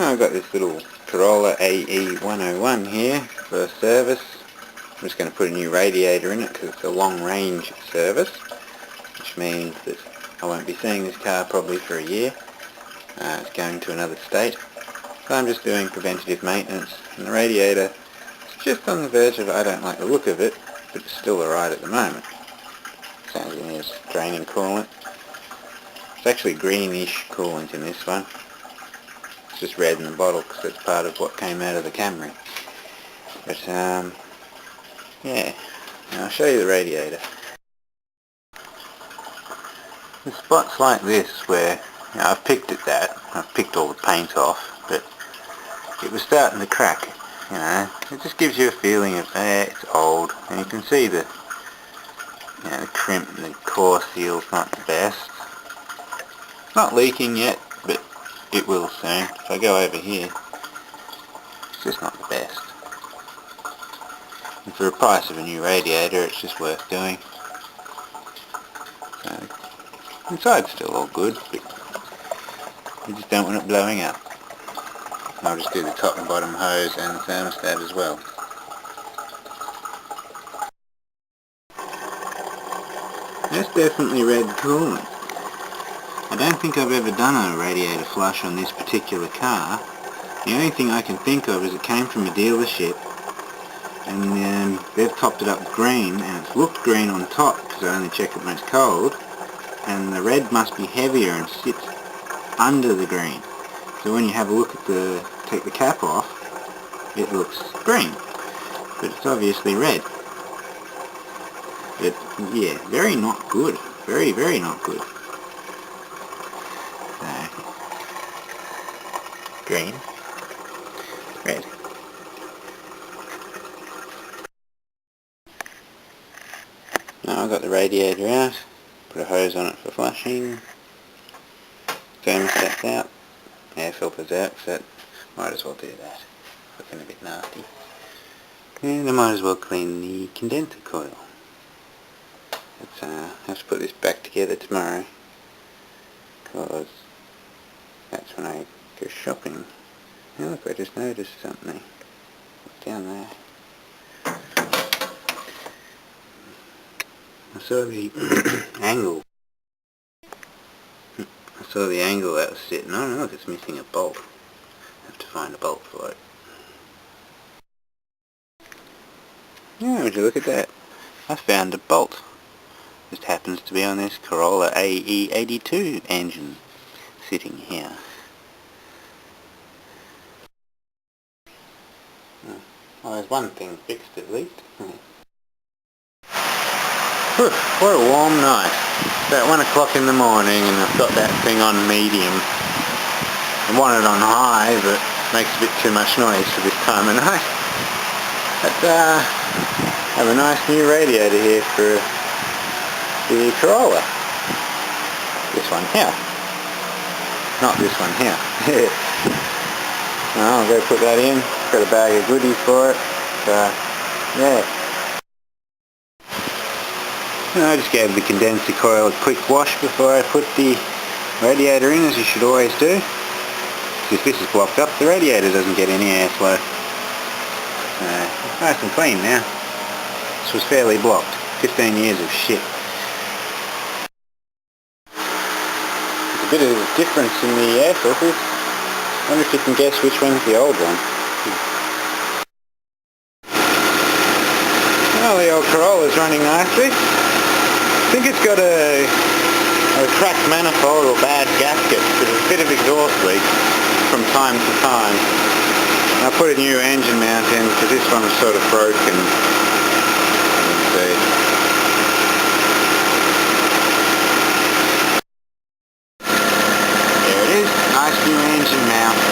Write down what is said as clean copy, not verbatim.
I've got this little Corolla AE101 here for service. I'm just going to put a new radiator in it because it's a long range service, which means that I won't be seeing this car probably for a year. It's going to another state. So I'm just doing preventative maintenance, and the radiator is just on the verge of, I don't like the look of it, but it's still alright at the moment. Sounds like it's draining coolant. It's actually greenish coolant in this one. It's just red in the bottle because it's part of what came out of the Camry. But yeah, now I'll show you the radiator. In spots like this where, you know, I've picked at that, I've picked all the paint off, but it was starting to crack, you know. It just gives you a feeling of, it's old, and you can see the, you know, the crimp and the core seal's not the best. It's not leaking yet, but it will soon. If I go over here, it's just not the best. And for the price of a new radiator, it's just worth doing. So, inside's still all good, but you just don't want it blowing up. I'll just do the top and bottom hose and the thermostat as well. That's definitely red coolant. I don't think I've ever done a radiator flush on this particular car. The only thing I can think of is it came from a dealership, and then they've topped it up green, and it's looked green on top because I only check it when it's cold, and the red must be heavier and sits under the green. So when you have a look at take the cap off, it looks green, but it's obviously red. But yeah, very not good. Very, very not good. Green, red. Now I've got the radiator out, put a hose on it for flushing, thermostat's out, air filter's out, so might as well do that. Looking a bit nasty. And I might as well clean the condenser coil. I have to put this back together tomorrow, because that's when I go shopping. Now look, I just noticed something. What's down there? I saw the angle. I saw the angle that was sitting on. Look, it's missing a bolt. I have to find a bolt for it. Yeah, would you look at that? I found a bolt. Just happens to be on this Corolla AE82 engine sitting here. Well, there's one thing fixed at least. Whew, what a warm night. It's about 1 o'clock in the morning and I've got that thing on medium. I want it on high, but it makes a bit too much noise for this time of night. But I have a nice new radiator here for the Corolla. This one here. Not this one here. I'll go put that in. Got a bag of goodies for it. Yeah. And I just gave the condenser coil a quick wash before I put the radiator in, as you should always do. If this is blocked up, the radiator doesn't get any airflow. Nice and clean now. This was fairly blocked. 15 years of shit. There's a bit of a difference in the air filters. I wonder if you can guess which one's the old one. Well, the old Corolla's running nicely. I think it's got a cracked manifold or bad gasket. There's a bit of exhaust leak from time to time. I put a new engine mount in because this one was sort of broken. Let's see. There it is. Nice new engine mount.